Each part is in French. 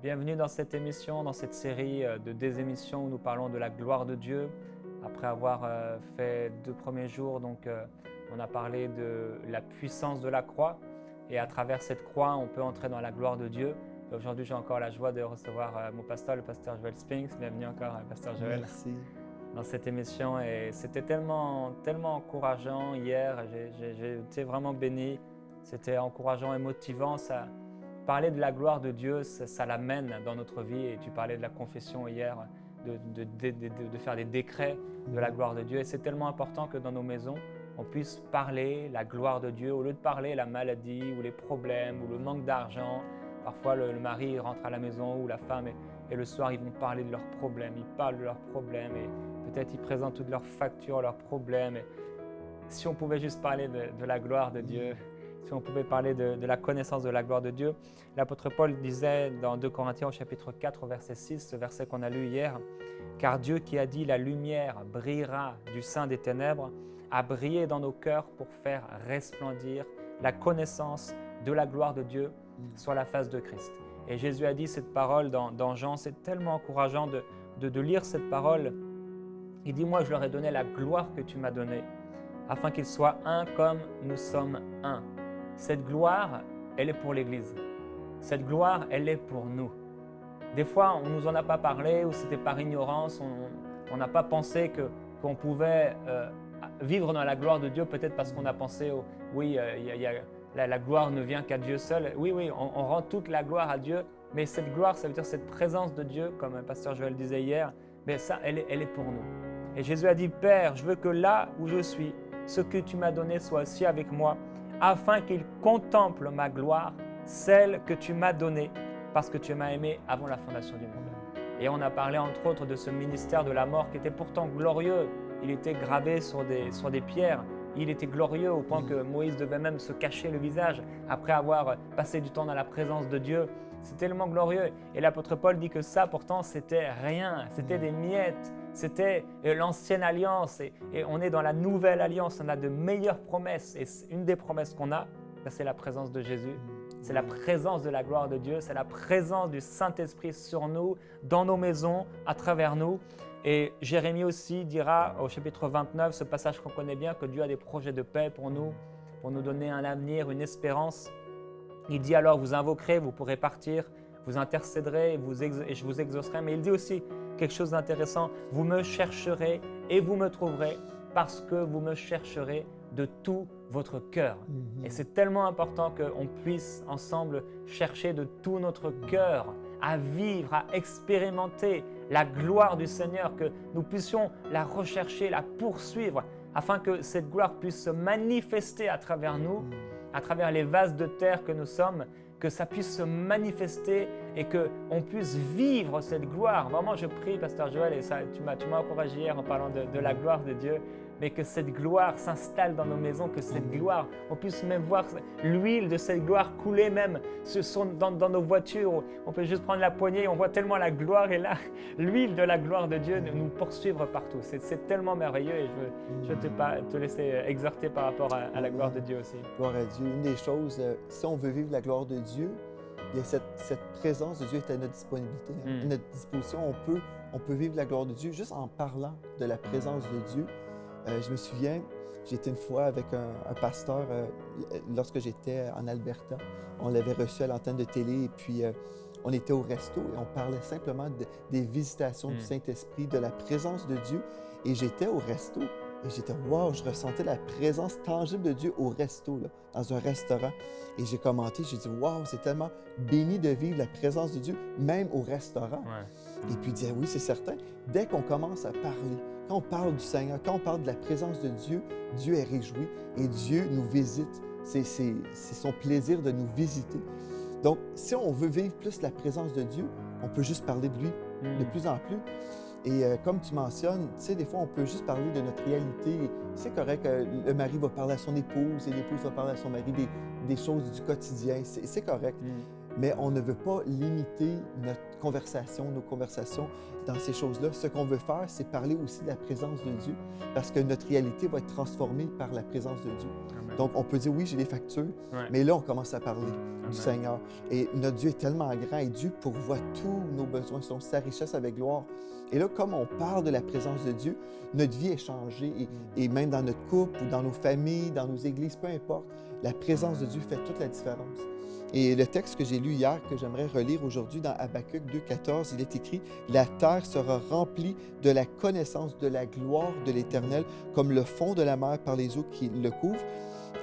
Bienvenue dans cette émission, dans cette série de des émissions où nous parlons de la gloire de Dieu. Après avoir fait 2 premiers jours, on a parlé de la puissance de la croix et à travers cette croix, on peut entrer dans la gloire de Dieu. Aujourd'hui, j'ai encore la joie de recevoir mon pasteur, le pasteur Joël Spinks. Bienvenue encore, pasteur Joël. Merci. Dans cette émission et c'était tellement encourageant hier. J'ai été vraiment béni. C'était encourageant et motivant. Parler de la gloire de Dieu, ça l'amène dans notre vie. Et tu parlais de la confession hier, de faire des décrets de la gloire de Dieu. Et c'est tellement important que dans nos maisons, on puisse parler la gloire de Dieu au lieu de parler la maladie ou les problèmes ou le manque d'argent. Parfois, le mari rentre à la maison ou la femme et le soir, ils vont parler de leurs problèmes. Ils parlent de leurs problèmes et peut-être ils présentent toutes leurs factures, leurs problèmes. Et si on pouvait juste parler de la gloire de Dieu, si on pouvait parler de la connaissance de la gloire de Dieu. L'apôtre Paul disait dans 2 Corinthiens au chapitre 4 au verset 6, ce verset qu'on a lu hier, « Car Dieu qui a dit « La lumière brillera du sein des ténèbres » a brillé dans nos cœurs pour faire resplendir la connaissance de la gloire de Dieu sur la face de Christ. » Et Jésus a dit cette parole dans Jean, c'est tellement encourageant de lire cette parole. Il dit « Moi, je leur ai donné la gloire que tu m'as donnée, afin qu'ils soient un comme nous sommes un. » Cette gloire, elle est pour l'Église. Cette gloire, elle est pour nous. Des fois, on ne nous en a pas parlé ou c'était par ignorance. On n'a pas pensé qu'on pouvait vivre dans la gloire de Dieu, peut-être parce qu'on a pensé, la gloire ne vient qu'à Dieu seul. Oui, on rend toute la gloire à Dieu, mais cette gloire, ça veut dire cette présence de Dieu, comme le pasteur Joël disait hier, mais ça, elle est pour nous. Et Jésus a dit, « Père, je veux que là où je suis, ce que tu m'as donné soit aussi avec moi, afin qu'ils contemplent ma gloire, celle que tu m'as donnée, parce que tu m'as aimé avant la fondation du monde. » Et on a parlé entre autres de ce ministère de la mort qui était pourtant glorieux. Il était gravé sur des pierres. Il était glorieux au point que Moïse devait même se cacher le visage après avoir passé du temps dans la présence de Dieu. C'est tellement glorieux. Et l'apôtre Paul dit que ça, pourtant, c'était rien. C'était des miettes. C'était l'ancienne alliance. Et on est dans la nouvelle alliance. On a de meilleures promesses. Et une des promesses qu'on a, c'est la présence de Jésus. C'est la présence de la gloire de Dieu. C'est la présence du Saint-Esprit sur nous, dans nos maisons, à travers nous. Et Jérémie aussi dira au chapitre 29, ce passage qu'on connaît bien, que Dieu a des projets de paix pour nous donner un avenir, une espérance. Il dit alors, vous invoquerez, vous pourrez partir, vous intercéderez et je vous exaucerai. Mais il dit aussi quelque chose d'intéressant, vous me chercherez et vous me trouverez parce que vous me chercherez de tout votre cœur. Et c'est tellement important qu'on puisse ensemble chercher de tout notre cœur à vivre, à expérimenter la gloire du Seigneur, que nous puissions la rechercher, la poursuivre, afin que cette gloire puisse se manifester à travers nous, à travers les vases de terre que nous sommes, que ça puisse se manifester et qu'on puisse vivre cette gloire. Vraiment, je prie, pasteur Joël, et ça, tu m'as encouragé hier en parlant de la gloire de Dieu, mais que cette gloire s'installe dans nos maisons, que cette gloire, on puisse même voir l'huile de cette gloire couler même dans nos voitures. On peut juste prendre la poignée, on voit tellement la gloire et là, l'huile de la gloire de Dieu nous poursuivre partout. C'est tellement merveilleux et je veux te laisser exhorter par rapport à la gloire de Dieu aussi. Gloire à Dieu. Une des choses, si on veut vivre la gloire de Dieu, bien cette présence de Dieu est à notre disponibilité, à notre disposition. On peut vivre la gloire de Dieu juste en parlant de la présence de Dieu. Je me souviens, j'étais une fois avec un pasteur lorsque j'étais en Alberta. On l'avait reçu à l'antenne de télé et puis on était au resto et on parlait simplement des visitations du Saint-Esprit, de la présence de Dieu. Et j'étais au resto et j'étais, wow, je ressentais la présence tangible de Dieu au resto, là, dans un restaurant. Et j'ai commenté, j'ai dit, wow, c'est tellement béni de vivre la présence de Dieu, même au restaurant. Ouais. Et puis il dit, oui, c'est certain, dès qu'on commence à parler, quand on parle du Seigneur, quand on parle de la présence de Dieu, Dieu est réjoui et Dieu nous visite. C'est son plaisir de nous visiter. Donc, si on veut vivre plus la présence de Dieu, on peut juste parler de lui de plus en plus. Et comme tu mentionnes, tu sais, des fois, on peut juste parler de notre réalité. C'est correct, le mari va parler à son épouse et l'épouse va parler à son mari des choses du quotidien. C'est correct. mais on ne veut pas limiter nos conversations dans ces choses-là. Ce qu'on veut faire, c'est parler aussi de la présence de Dieu, parce que notre réalité va être transformée par la présence de Dieu. Amen. Donc, on peut dire, oui, j'ai des factures, Ouais. mais là, on commence à parler Amen. du Seigneur. Et notre Dieu est tellement grand et Dieu pourvoit tous nos besoins selon sa richesse avec gloire. Et là, comme on parle de la présence de Dieu, notre vie est changée. Et même dans notre couple ou dans nos familles, dans nos églises, peu importe, la présence de Dieu fait toute la différence. Et le texte que j'ai lu hier, que j'aimerais relire aujourd'hui dans Habakkuk 2,14, il est écrit « La terre sera remplie de la connaissance de la gloire de l'Éternel, comme le fond de la mer par les eaux qui le couvrent. »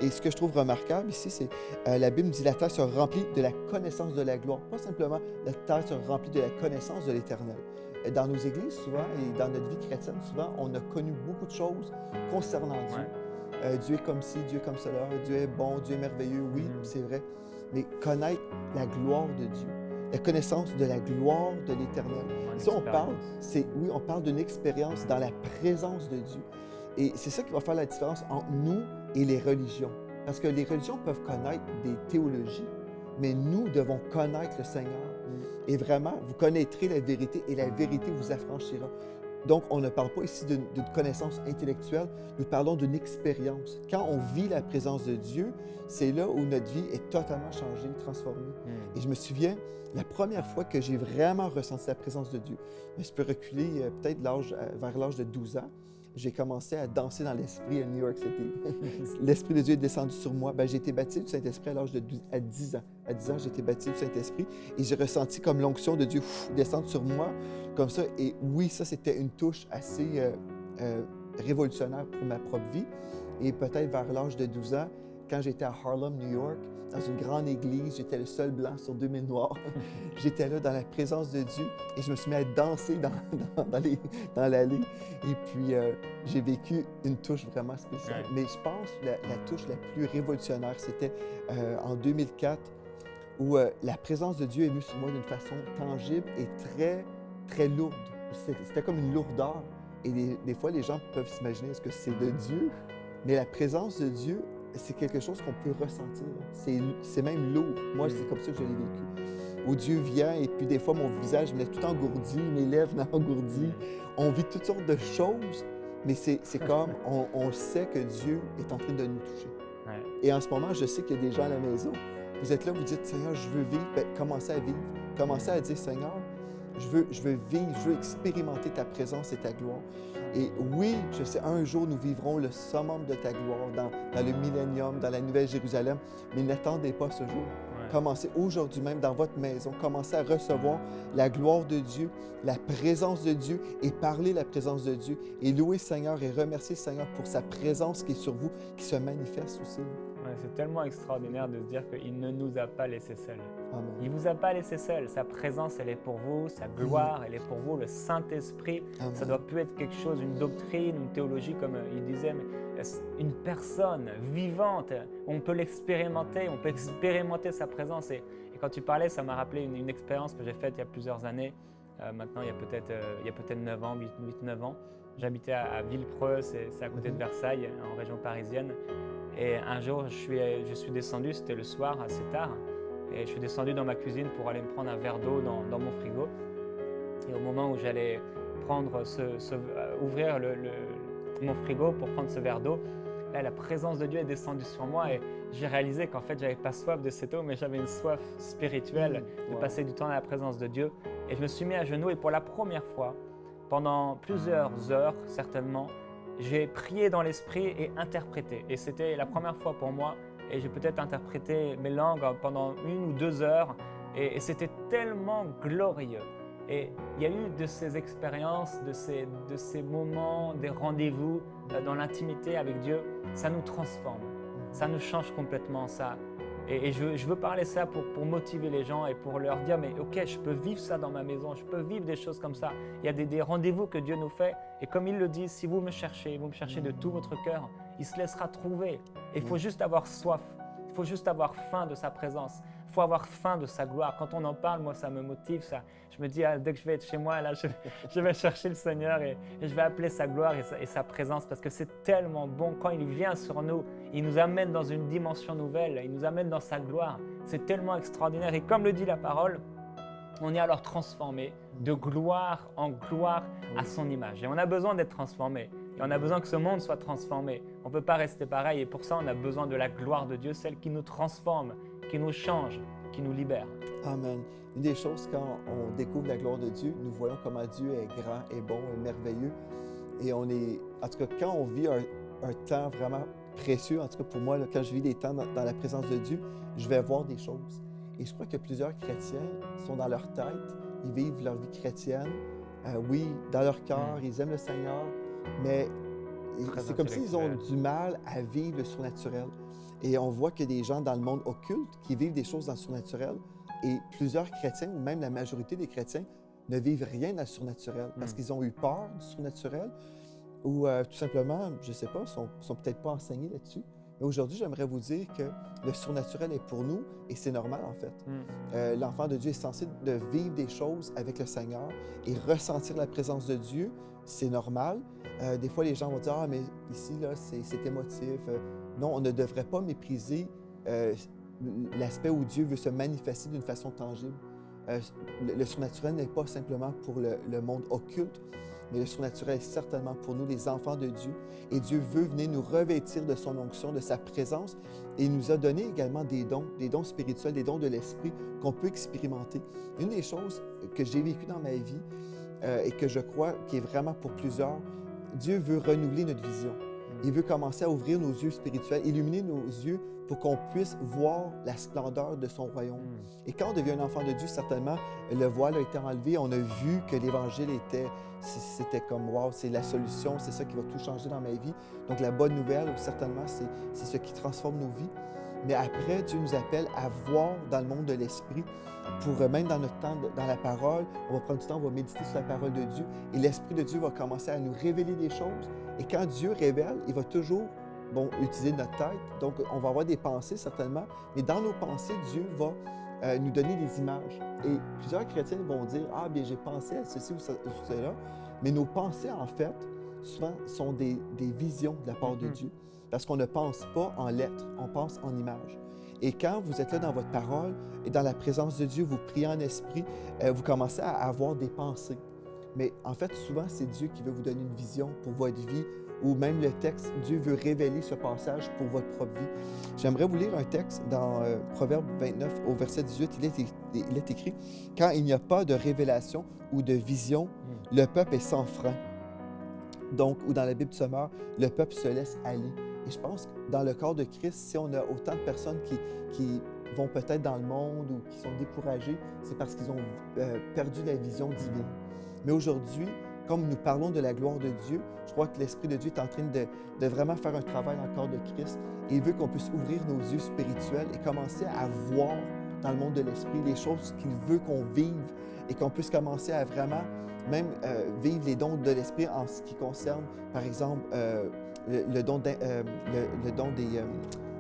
Et ce que je trouve remarquable ici, c'est la Bible dit « La terre sera remplie de la connaissance de la gloire ». Pas simplement « La terre sera remplie de la connaissance de l'Éternel ». Dans nos églises, souvent, et dans notre vie chrétienne, souvent, on a connu beaucoup de choses concernant Dieu. Ouais. Dieu est comme ci, Dieu est comme cela, Dieu est bon, Dieu est merveilleux, oui, c'est vrai. Mais connaître la gloire de Dieu, la connaissance de la gloire de l'Éternel. Ça, on parle, oui, on parle d'une expérience dans la présence de Dieu. Et c'est ça qui va faire la différence entre nous et les religions. Parce que les religions peuvent connaître des théologies, mais nous devons connaître le Seigneur. Et vraiment, vous connaîtrez la vérité et la vérité vous affranchira. Donc, on ne parle pas ici d'une connaissance intellectuelle, nous parlons d'une expérience. Quand on vit la présence de Dieu, c'est là où notre vie est totalement changée, transformée. Et je me souviens, la première fois que j'ai vraiment ressenti la présence de Dieu, je peux reculer peut-être vers l'âge de 12 ans, j'ai commencé à danser dans l'Esprit à New York City. L'Esprit de Dieu est descendu sur moi. J'ai été baptisé du Saint-Esprit à l'âge de 10 ans. À 10 ans, j'ai été baptisé du Saint-Esprit et j'ai ressenti comme l'onction de Dieu descendre sur moi, comme ça. Et oui, ça, c'était une touche assez révolutionnaire pour ma propre vie. Et peut-être vers l'âge de 12 ans, quand j'étais à Harlem, New York, dans une grande église, j'étais le seul blanc sur 2000 noirs. J'étais là dans la présence de Dieu et je me suis mis à danser dans l'allée. Et puis, j'ai vécu une touche vraiment spéciale. Ouais. Mais je pense que la touche la plus révolutionnaire, c'était en 2004, où la présence de Dieu est venue sur moi d'une façon tangible et très, très lourde. C'était comme une lourdeur. Et des fois, les gens peuvent s'imaginer, est-ce que c'est de Dieu? Mais la présence de Dieu, c'est quelque chose qu'on peut ressentir. C'est même lourd. Moi, c'est comme ça que je l'ai vécu. Où Dieu vient et puis des fois, mon visage venait tout engourdi, mes lèvres venaient engourdies. On vit toutes sortes de choses, mais c'est comme on sait que Dieu est en train de nous toucher. Ouais. Et en ce moment, je sais qu'il y a des gens à la maison. Vous êtes là, vous dites, Seigneur, je veux vivre. Bien, commencez à vivre. Commencez à dire, Seigneur, je veux vivre, je veux expérimenter ta présence et ta gloire. Et oui, je sais, un jour, nous vivrons le summum de ta gloire dans le millénium, dans la Nouvelle Jérusalem, mais n'attendez pas ce jour. Ouais. Commencez aujourd'hui même dans votre maison, commencez à recevoir la gloire de Dieu, la présence de Dieu et parler la présence de Dieu et louer le Seigneur et remercier le Seigneur pour sa présence qui est sur vous, qui se manifeste aussi. Ouais, c'est tellement extraordinaire de se dire qu'il ne nous a pas laissés seuls. Amen. Il ne vous a pas laissé seuls. Sa présence, elle est pour vous. Sa gloire, elle est pour vous. Le Saint-Esprit, Amen. ça ne doit plus être quelque chose, une doctrine, une théologie, comme il disait, mais une personne vivante. On peut l'expérimenter, on peut expérimenter sa présence. Et quand tu parlais, ça m'a rappelé une expérience que j'ai faite il y a plusieurs années. Maintenant, il y a peut-être 9 ans, 8-9 ans. J'habitais à Villepreux, c'est à côté de Versailles, en région parisienne. Et un jour, je suis descendu, c'était le soir, assez tard, et je suis descendu dans ma cuisine pour aller me prendre un verre d'eau dans mon frigo. Et au moment où j'allais ouvrir mon frigo pour prendre ce verre d'eau, là, la présence de Dieu est descendue sur moi et j'ai réalisé qu'en fait, j'avais pas soif de cette eau, mais j'avais une soif spirituelle de passer du temps dans la présence de Dieu. Et je me suis mis à genoux et pour la première fois, pendant plusieurs heures certainement, j'ai prié dans l'esprit et interprété. Et c'était la première fois pour moi. Et j'ai peut-être interprété mes langues pendant 1 ou 2 heures. Et c'était tellement glorieux. Et il y a eu de ces expériences, de ces moments, des rendez-vous dans l'intimité avec Dieu. Ça nous transforme. Ça nous change complètement. Et je veux parler ça pour motiver les gens et pour leur dire, mais ok, je peux vivre ça dans ma maison, je peux vivre des choses comme ça. Il y a des rendez-vous que Dieu nous fait. Et comme il le dit, si vous me cherchez de tout votre cœur, il se laissera trouver. Et il faut juste avoir soif, il faut juste avoir faim de sa présence. Il faut avoir faim de sa gloire. Quand on en parle, moi, ça me motive. Je me dis, dès que je vais être chez moi, là, je vais chercher le Seigneur et je vais appeler sa gloire et sa présence parce que c'est tellement bon. Quand il vient sur nous, il nous amène dans une dimension nouvelle, il nous amène dans sa gloire. C'est tellement extraordinaire. Et comme le dit la parole, on est alors transformé de gloire en gloire à son image. Et on a besoin d'être transformé. Et on a besoin que ce monde soit transformé. On ne peut pas rester pareil. Et pour ça, on a besoin de la gloire de Dieu, celle qui nous transforme, qui nous change, qui nous libère. Amen. Une des choses, quand on découvre la gloire de Dieu, nous voyons comment Dieu est grand, est bon, est merveilleux. Et on est, en tout cas, quand on vit un temps vraiment précieux, en tout cas pour moi, là, quand je vis des temps dans la présence de Dieu, je vais voir des choses. Et je crois que plusieurs chrétiens sont dans leur tête, ils vivent leur vie chrétienne, oui, dans leur cœur, ils aiment le Seigneur, mais c'est comme s'ils ont du mal à vivre le surnaturel. Et on voit qu'il y a des gens dans le monde occulte qui vivent des choses dans le surnaturel, et plusieurs chrétiens, ou même la majorité des chrétiens, ne vivent rien dans le surnaturel parce qu'ils ont eu peur du surnaturel ou tout simplement, je ne sais pas, sont peut-être pas enseignés là-dessus. Mais aujourd'hui, j'aimerais vous dire que le surnaturel est pour nous et c'est normal en fait. L'enfant de Dieu est censé de vivre des choses avec le Seigneur et ressentir la présence de Dieu, c'est normal. Des fois, les gens vont dire « Ah, mais ici, là, c'est émotif. » Non, on ne devrait pas mépriser l'aspect où Dieu veut se manifester d'une façon tangible. Le surnaturel n'est pas simplement pour le monde occulte, mais le surnaturel est certainement pour nous, les enfants de Dieu. Et Dieu veut venir nous revêtir de son onction, de sa présence, et il nous a donné également des dons spirituels, des dons de l'esprit qu'on peut expérimenter. Une des choses que j'ai vécues dans ma vie et que je crois qui est vraiment pour plusieurs, Dieu veut renouveler notre vision. Il veut commencer à ouvrir nos yeux spirituels, illuminer nos yeux pour qu'on puisse voir la splendeur de son royaume. Et quand on devient un enfant de Dieu, certainement, le voile a été enlevé. On a vu que l'Évangile c'était comme « wow, c'est la solution, c'est ça qui va tout changer dans ma vie ». Donc la bonne nouvelle, certainement, c'est ce qui transforme nos vies. Mais après, Dieu nous appelle à voir dans le monde de l'esprit pour, même dans notre temps, dans la parole, on va prendre du temps, on va méditer sur la parole de Dieu et l'Esprit de Dieu va commencer à nous révéler des choses. Et quand Dieu révèle, il va toujours utiliser notre tête. Donc, on va avoir des pensées certainement, mais dans nos pensées, Dieu va nous donner des images. Et plusieurs chrétiens vont dire « Ah, bien, j'ai pensé à ceci ou cela », mais nos pensées, en fait, souvent, sont des visions de la part de Dieu. Parce qu'on ne pense pas en lettres, on pense en images. Et quand vous êtes là dans votre parole et dans la présence de Dieu, vous priez en esprit, vous commencez à avoir des pensées. Mais en fait, souvent, c'est Dieu qui veut vous donner une vision pour votre vie ou même le texte, Dieu veut révéler ce passage pour votre propre vie. J'aimerais vous lire un texte dans Proverbe 29 au verset 18. Il est écrit « Quand il n'y a pas de révélation ou de vision, le peuple est sans frein. » Donc, ou dans la Bible du Sommeur, le peuple se laisse aller. Et je pense que dans le corps de Christ, si on a autant de personnes qui vont peut-être dans le monde ou qui sont découragées, c'est parce qu'ils ont perdu la vision divine. Mais aujourd'hui, comme nous parlons de la gloire de Dieu, je crois que l'Esprit de Dieu est en train de vraiment faire un travail dans le corps de Christ et il veut qu'on puisse ouvrir nos yeux spirituels et commencer à voir dans le monde de l'Esprit les choses qu'il veut qu'on vive et qu'on puisse commencer à vraiment même vivre les dons de l'Esprit en ce qui concerne, par exemple, le don des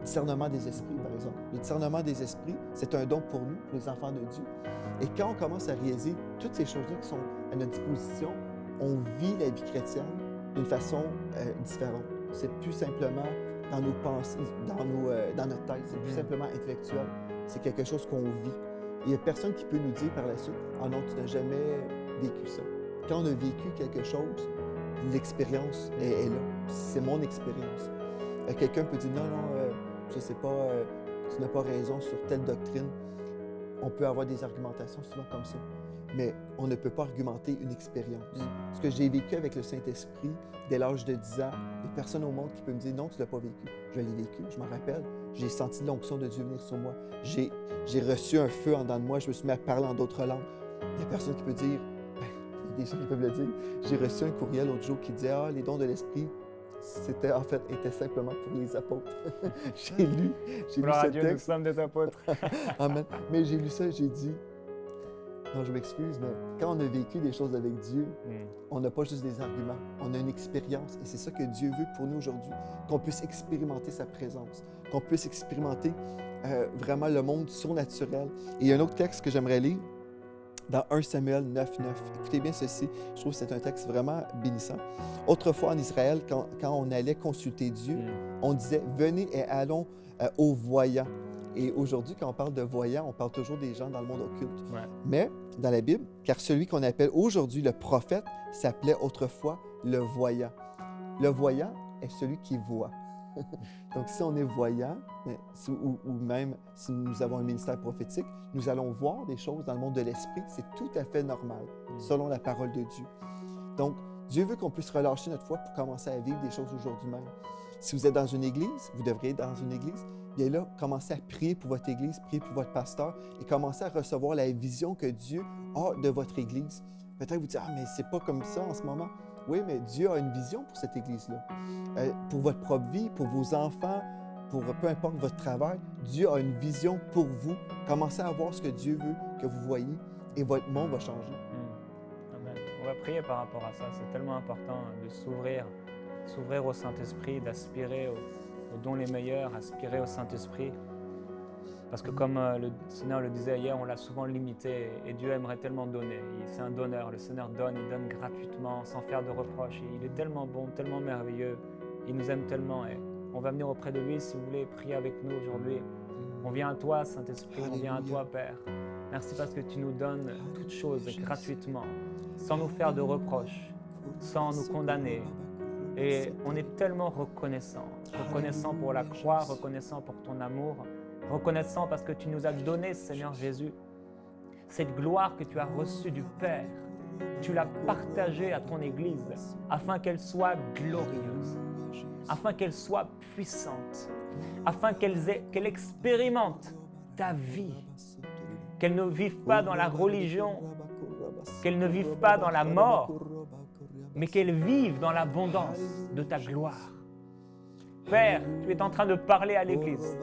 discernement des esprits, par exemple. Le discernement des esprits, c'est un don pour nous, les enfants de Dieu. Et quand on commence à réaliser toutes ces choses-là qui sont à notre disposition, on vit la vie chrétienne d'une façon différente. C'est plus simplement dans nos pensées, dans notre tête, c'est plus simplement intellectuel. C'est quelque chose qu'on vit. Il n'y a personne qui peut nous dire par la suite « Ah non, tu n'as jamais vécu ça ». Quand on a vécu quelque chose, l'expérience est là. C'est mon expérience. Quelqu'un peut dire « Non, je ne sais pas, tu n'as pas raison sur telle doctrine ». On peut avoir des argumentations souvent comme ça, mais on ne peut pas argumenter une expérience. Ce que j'ai vécu avec le Saint-Esprit dès l'âge de 10 ans, il n'y a personne au monde qui peut me dire « Non, tu ne l'as pas vécu ». Je l'ai vécu, je m'en rappelle. J'ai senti l'onction de Dieu venir sur moi. J'ai reçu un feu en dedans de moi, je me suis mis à parler en d'autres langues. Il n'y a personne qui peut dire, il y a des gens qui peuvent le dire. J'ai reçu un courriel l'autre jour qui disait « Ah, les dons de l'Esprit, était simplement pour les apôtres. » J'ai lu ce Dieu, texte. nous sommes des apôtres. Amen. Mais j'ai lu ça et j'ai dit, non, je m'excuse, mais quand on a vécu des choses avec Dieu, on n'a pas juste des arguments, on a une expérience. Et c'est ça que Dieu veut pour nous aujourd'hui, qu'on puisse expérimenter sa présence, qu'on puisse expérimenter vraiment le monde surnaturel. Et il y a un autre texte que j'aimerais lire, dans 1 Samuel 9, 9. Écoutez bien ceci, je trouve que c'est un texte vraiment bénissant. Autrefois en Israël, quand on allait consulter Dieu, on disait « Venez et allons au voyant ». Et aujourd'hui, quand on parle de voyants, on parle toujours des gens dans le monde occulte. Ouais. Mais dans la Bible, car celui qu'on appelle aujourd'hui le prophète s'appelait autrefois le voyant. Le voyant est celui qui voit. Donc, si on est voyant, ou même si nous avons un ministère prophétique, nous allons voir des choses dans le monde de l'esprit. C'est tout à fait normal, selon la parole de Dieu. Donc, Dieu veut qu'on puisse relâcher notre foi pour commencer à vivre des choses aujourd'hui même. Si vous êtes dans une église, vous devriez être dans une église, bien là, commencez à prier pour votre église, prier pour votre pasteur et commencez à recevoir la vision que Dieu a de votre église. Peut-être vous dites, ah, mais c'est pas comme ça en ce moment. Oui, mais Dieu a une vision pour cette église-là. Pour votre propre vie, pour vos enfants, pour peu importe votre travail, Dieu a une vision pour vous. Commencez à voir ce que Dieu veut que vous voyez et votre monde va changer. Amen. On va prier par rapport à ça. C'est tellement important de s'ouvrir au Saint-Esprit, d'aspirer aux dons les meilleurs, aspirer au Saint-Esprit. Parce que comme le Seigneur le disait hier, on l'a souvent limité et Dieu aimerait tellement donner. C'est un donneur. Le Seigneur donne, il donne gratuitement, sans faire de reproches. Il est tellement bon, tellement merveilleux. Il nous aime tellement et on va venir auprès de lui si vous voulez prier avec nous aujourd'hui. On vient à toi, Saint-Esprit, on vient à toi, Père. Merci parce que tu nous donnes toutes choses gratuitement, sans nous faire de reproches, sans nous condamner. Et on est tellement reconnaissant pour la croix, reconnaissant pour ton amour, reconnaissant parce que tu nous as donné, Seigneur Jésus, cette gloire que tu as reçue du Père. Tu l'as partagée à ton Église afin qu'elle soit glorieuse, afin qu'elle soit puissante, afin qu'elle expérimente ta vie, qu'elle ne vive pas dans la religion, qu'elle ne vive pas dans la mort, mais qu'elle vive dans l'abondance de ta gloire. Père, tu es en train de parler à l'Église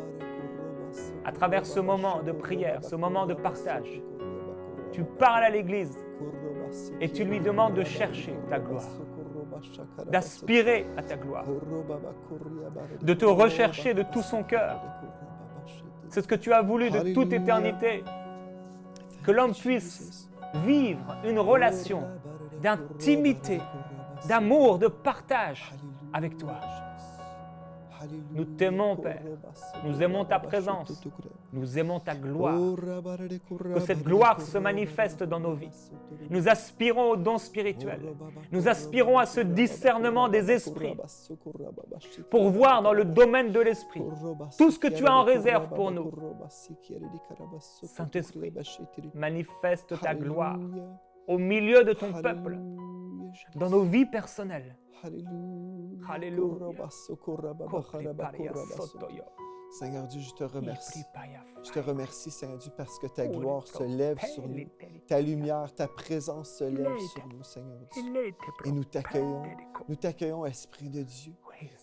à travers ce moment de prière, ce moment de partage. Tu parles à l'Église et tu lui demandes de chercher ta gloire, d'aspirer à ta gloire, de te rechercher de tout son cœur. C'est ce que tu as voulu de toute éternité, que l'homme puisse vivre une relation d'intimité, d'amour, de partage avec toi. Nous t'aimons, Père. Nous aimons ta présence. Nous aimons ta gloire. Que cette gloire se manifeste dans nos vies. Nous aspirons aux dons spirituels. Nous aspirons à ce discernement des esprits pour voir dans le domaine de l'esprit tout ce que tu as en réserve pour nous. Saint-Esprit, manifeste ta gloire au milieu de ton peuple, dans nos vies personnelles. Alléluia. Seigneur Dieu, je te remercie. Je te remercie, Seigneur Dieu, parce que ta gloire se lève sur nous. Ta lumière, ta présence se lève sur nous, Seigneur Dieu. Et nous t'accueillons. Nous t'accueillons, Esprit de Dieu.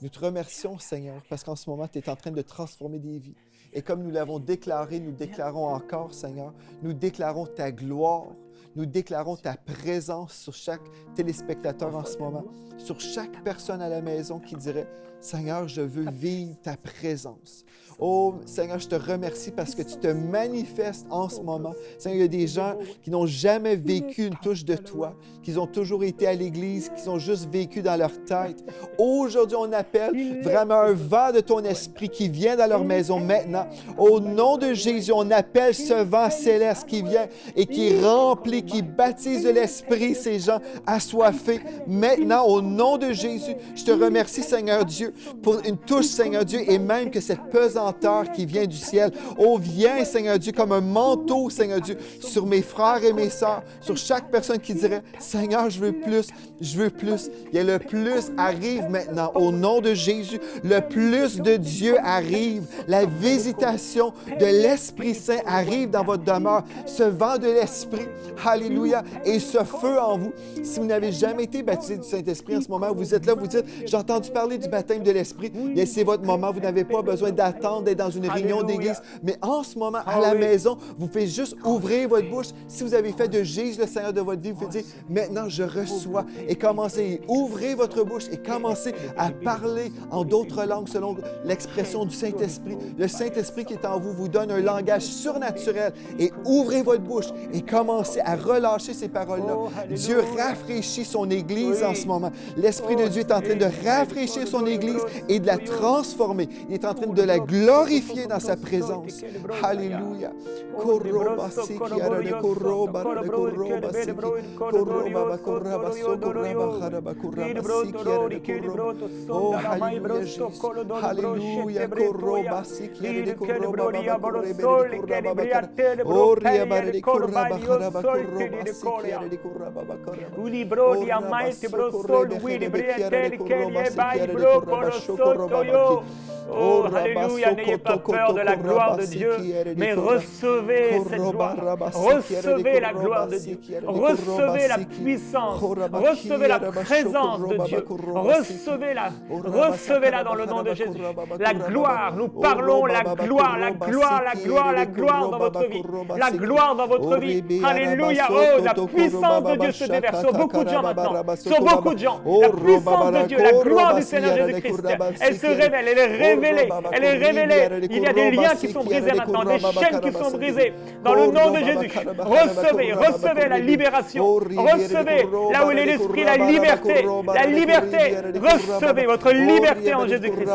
Nous te remercions, Seigneur, parce qu'en ce moment, tu es en train de transformer des vies. Et comme nous l'avons déclaré, nous déclarons encore, Seigneur, nous déclarons ta gloire. Nous déclarons ta présence sur chaque téléspectateur en ce moment, sur chaque personne à la maison qui dirait « Seigneur, je veux vivre ta présence. » Oh, Seigneur, je te remercie parce que tu te manifestes en ce moment. Seigneur, il y a des gens qui n'ont jamais vécu une touche de toi, qui ont toujours été à l'Église, qui ont juste vécu dans leur tête. Aujourd'hui, on appelle vraiment un vent de ton esprit qui vient dans leur maison maintenant. Au nom de Jésus, on appelle ce vent céleste qui vient et qui remplit, qui baptise de l'esprit ces gens assoiffés. Maintenant, au nom de Jésus, je te remercie, Seigneur Dieu, pour une touche, Seigneur Dieu, et même que cette pesanteur qui vient du ciel, oh, viens, Seigneur Dieu, comme un manteau, Seigneur Dieu, sur mes frères et mes sœurs, sur chaque personne qui dirait, Seigneur, je veux plus, je veux plus. Et le plus arrive maintenant, au nom de Jésus, le plus de Dieu arrive. La visitation de l'Esprit Saint arrive dans votre demeure. Ce vent de l'Esprit, alléluia, et ce feu en vous. Si vous n'avez jamais été baptisé du Saint-Esprit en ce moment, vous êtes là, vous dites, j'ai entendu parler du baptême de l'Esprit, bien, c'est votre moment, vous n'avez pas besoin d'attendre d'être dans une réunion d'église, mais en ce moment, à la maison, vous faites juste ouvrir votre bouche. Si vous avez fait de Jésus le Seigneur de votre vie, vous faites dire, maintenant je reçois, et commencez, ouvrez votre bouche et commencez à parler en d'autres langues selon l'expression du Saint-Esprit. Le Saint-Esprit qui est en vous vous donne un langage surnaturel et ouvrez votre bouche et commencez à relâcher ces paroles-là. Oh, Dieu alléluia. rafraîchit son Église Oui. en ce moment. L'Esprit de Dieu est en train de rafraîchir son Église et de la transformer. Il est en train de la glorifier dans sa présence. Alléluia. Oh, alléluia, Jésus. Alléluia. Oh, alléluia, n'ayez pas peur de la gloire de Dieu, mais recevez cette gloire. Recevez la gloire de Dieu. Recevez la puissance. Recevez la présence de Dieu. Recevez-la dans le nom de Jésus. La gloire, nous parlons la gloire, la gloire, la gloire, la gloire dans votre vie. La gloire dans votre vie. Alléluia. Oh, la puissance de Dieu se déverse sur beaucoup de gens maintenant. Sur beaucoup de gens. La puissance de Dieu, la gloire du Seigneur Jésus-Christ. Elle se révèle, elle est révélée. Elle est révélée. Il y a des liens qui sont brisés maintenant, des chaînes qui sont brisées. Dans le nom de Jésus, recevez la libération. Recevez là où il est l'esprit, la liberté. La liberté. Recevez votre liberté en Jésus-Christ.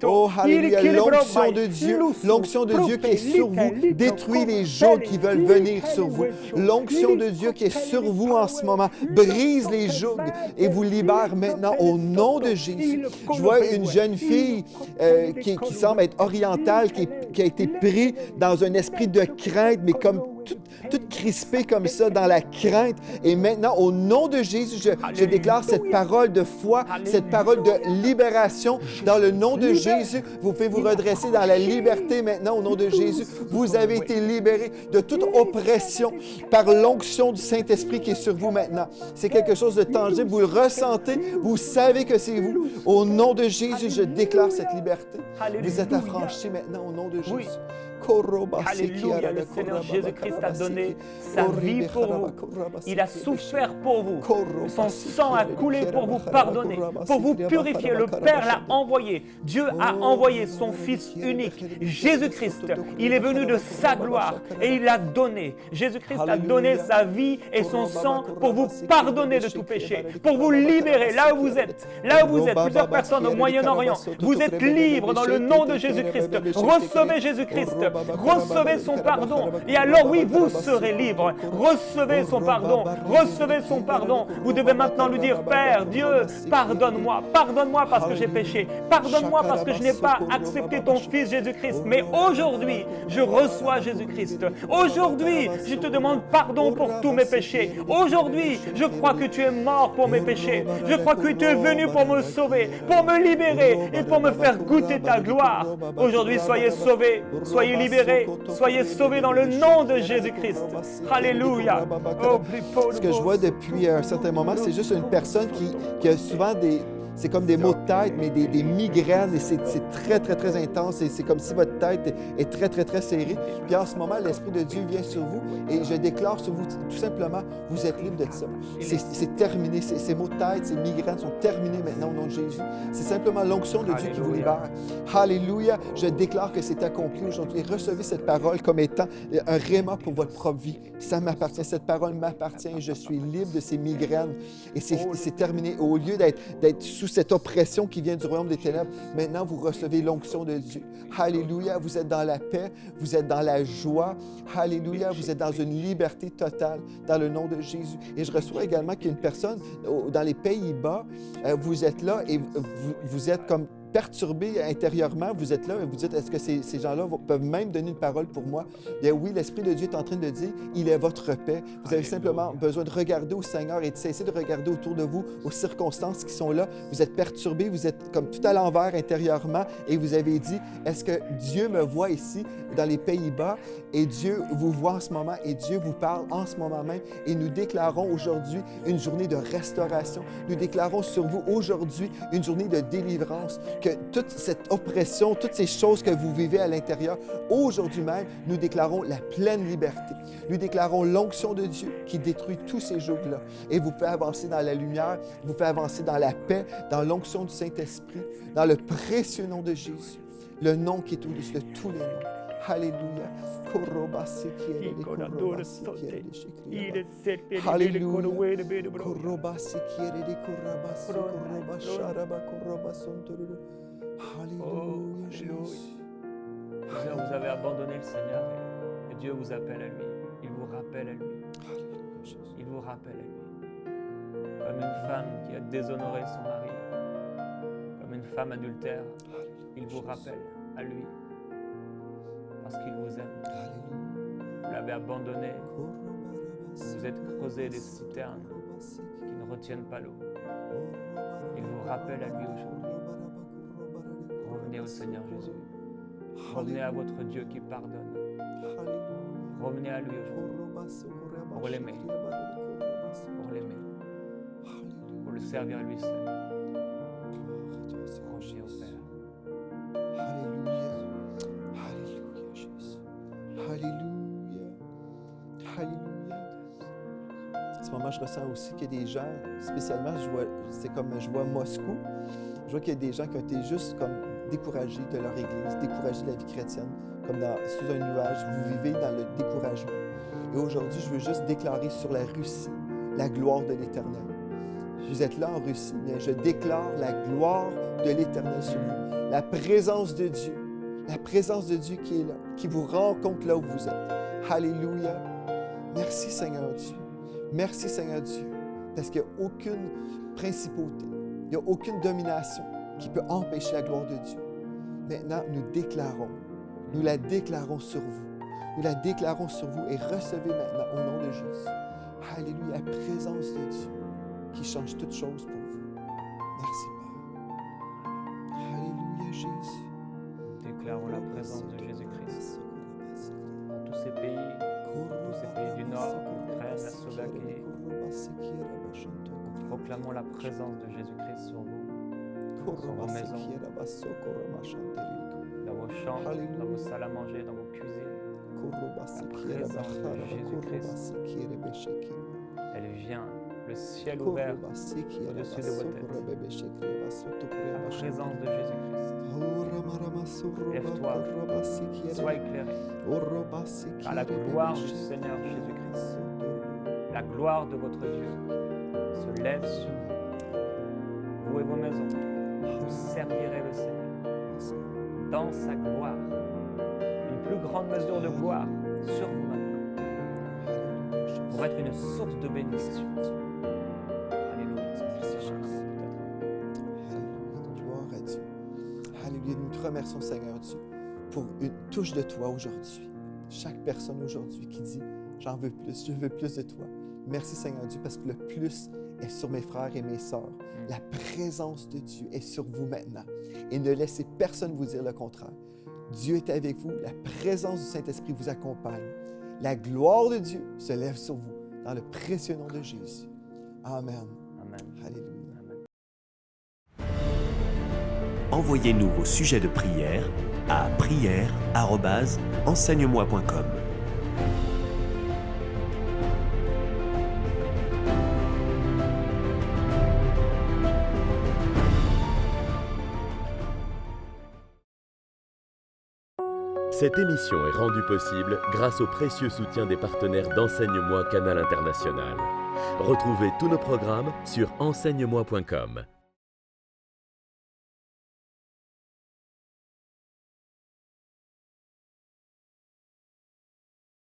Oh, alléluia, l'onction de Dieu, l'onction de Dieu qui est sur vous, détruit les jours qui veulent venir sur vous. L'onction de Dieu qui est sur vous en ce moment, brise les jougs et vous libère maintenant au nom de Jésus. Je vois une jeune fille qui semble être orientale, qui a été prise dans un esprit de crainte, mais comme toute crispée comme ça, dans la crainte. Et maintenant, au nom de Jésus, je déclare cette parole de foi, cette parole de libération. Dans le nom de Jésus, vous pouvez vous redresser dans la liberté maintenant, au nom de Jésus. Vous avez été libérés de toute oppression par l'onction du Saint-Esprit qui est sur vous maintenant. C'est quelque chose de tangible. Vous le ressentez. Vous savez que c'est vous. Au nom de Jésus, je déclare cette liberté. Vous êtes affranchis maintenant, au nom de Jésus. Alléluia, le Seigneur Jésus-Christ a donné sa vie pour vous. Il a souffert pour vous. Son sang a coulé pour vous pardonner, pour vous purifier. Le Père l'a envoyé. Dieu a envoyé son Fils unique, Jésus-Christ. Il est venu de sa gloire et il l'a donné. Jésus-Christ a donné sa vie et son sang pour vous pardonner de tout péché, pour vous libérer là où vous êtes. Là où vous êtes, plusieurs personnes au Moyen-Orient, vous êtes libres dans le nom de Jésus-Christ. Recevez Jésus-Christ. Recevez son pardon. Et alors oui, vous serez libre. Recevez son pardon. Recevez son pardon. Vous devez maintenant lui dire, Père, Dieu, pardonne-moi. Pardonne-moi parce que j'ai péché. Pardonne-moi parce que je n'ai pas accepté ton Fils Jésus-Christ. Mais aujourd'hui, je reçois Jésus-Christ. Aujourd'hui, je te demande pardon pour tous mes péchés. Aujourd'hui, je crois que tu es mort pour mes péchés. Je crois que tu es venu pour me sauver, pour me libérer et pour me faire goûter ta gloire. Aujourd'hui, soyez sauvés. Soyez libérés, soyez sauvés dans le nom de Jésus-Christ. Alléluia. Ce que je vois depuis un certain moment, c'est juste une personne qui a souvent c'est comme des maux de tête, mais des migraines, et c'est très, très, très intense, et c'est comme si votre tête est très, très, très serrée. Puis en ce moment, l'Esprit de Dieu vient sur vous, et je déclare sur vous, tout simplement, vous êtes libre de ça. C'est terminé, ces maux de tête, ces migraines sont terminés maintenant au nom de Jésus. C'est simplement l'onction de Dieu qui vous libère. Alléluia, je déclare que c'est accompli aujourd'hui. Recevez cette parole comme étant un réma pour votre propre vie. Ça m'appartient, cette parole m'appartient, je suis libre de ces migraines, et c'est terminé. Au lieu d'être sous cette oppression qui vient du royaume des ténèbres, maintenant vous recevez l'onction de Dieu. Alléluia, vous êtes dans la paix, vous êtes dans la joie. Alléluia, vous êtes dans une liberté totale dans le nom de Jésus. Et je reçois également qu'il y a une personne dans les Pays-Bas, vous êtes là et vous êtes comme perturbé intérieurement, vous êtes là et vous dites, est-ce que ces gens-là peuvent même donner une parole pour moi? Bien oui, l'Esprit de Dieu est en train de dire, il est votre paix. Vous avez simplement besoin de regarder au Seigneur et de cesser de regarder autour de vous, aux circonstances qui sont là. Vous êtes perturbé, vous êtes comme tout à l'envers intérieurement et vous avez dit, est-ce que Dieu me voit ici dans les Pays-Bas et Dieu vous voit en ce moment et Dieu vous parle en ce moment même et nous déclarons aujourd'hui une journée de restauration. Nous déclarons sur vous aujourd'hui une journée de délivrance. Que toute cette oppression, toutes ces choses que vous vivez à l'intérieur, aujourd'hui même, nous déclarons la pleine liberté. Nous déclarons l'onction de Dieu qui détruit tous ces jougs-là. Et vous pouvez avancer dans la lumière, vous pouvez avancer dans la paix, dans l'onction du Saint-Esprit, dans le précieux nom de Jésus, le nom qui est au-dessus de tous les noms. Alléluia. Korobasikiere de korobasikiere de shekriaba. Alléluia. Korobasikiere de korabasu korobasharaba korobasontororo. Alléluia, Jésus. Vous avez abandonné le Seigneur et Dieu vous appelle à lui. Il vous rappelle à lui. Alléluia, Jésus. Il vous rappelle à lui. Comme une femme qui a déshonoré son mari, comme une femme adultère, il vous rappelle à lui. Parce qu'il vous aime. Alléluia. Vous l'avez abandonné. Vous êtes creusé des citernes qui ne retiennent pas l'eau. Il vous rappelle à lui aujourd'hui. Revenez au Seigneur Jésus. Revenez à votre Dieu qui pardonne. Revenez à lui aujourd'hui. Pour l'aimer. Pour l'aimer. Pour le servir à lui seul. Revenez au Père. Alléluia. Alléluia, Jésus. Alléluia. Alléluia. En ce moment, je ressens aussi qu'il y a des gens, spécialement, je vois Moscou, je vois qu'il y a des gens qui ont été juste comme découragés de leur Église, découragés de la vie chrétienne, comme sous un nuage. Vous vivez dans le découragement. Et aujourd'hui, je veux juste déclarer sur la Russie la gloire de l'Éternel. Vous êtes là en Russie, mais je déclare la gloire de l'Éternel sur vous. La présence de Dieu qui est là, qui vous rencontre là où vous êtes. Alléluia. Merci Seigneur Dieu. Merci Seigneur Dieu. Parce qu'il n'y a aucune principauté, il n'y a aucune domination qui peut empêcher la gloire de Dieu. Maintenant, nous la déclarons sur vous. Nous la déclarons sur vous et recevez maintenant au nom de Jésus. Alléluia, la présence de Dieu qui change toutes choses pour vous. Merci Père. Alléluia Jésus. Déclarons la présence de Jésus-Christ dans tous ces pays du Nord, l'Ukraine, la Slovaquie. Proclamons la présence de Jésus-Christ sur vous, sur vos maisons, dans vos chambres, dans vos salles à manger, dans vos cuisines. La présence de Jésus-Christ, elle vient, le ciel ouvert au-dessus de vos têtes. La présence de Jésus-Christ. Lève-toi, sois éclairé par la gloire du Seigneur Jésus-Christ. La gloire de votre Dieu se lève sur vous. Vous et vos maisons, vous servirez le Seigneur dans sa gloire. Une plus grande mesure de gloire sur vous maintenant, pour être une source de bénédiction. Alléluia. Gloire à Dieu. Alléluia. Nous te remercions, Seigneur Dieu, pour une touche de toi aujourd'hui. Chaque personne aujourd'hui qui dit « J'en veux plus, je veux plus de toi ». Merci, Seigneur Dieu, parce que le plus est sur mes frères et mes sœurs. La présence de Dieu est sur vous maintenant. Et ne laissez personne vous dire le contraire. Dieu est avec vous, la présence du Saint-Esprit vous accompagne. La gloire de Dieu se lève sur vous, dans le précieux nom de Jésus. Amen. Amen. Alléluia. Amen. Envoyez-nous vos sujets de prière à prière@enseigne-moi.com. Cette émission est rendue possible grâce au précieux soutien des partenaires d'Enseigne-moi Canal International. Retrouvez tous nos programmes sur enseigne-moi.com.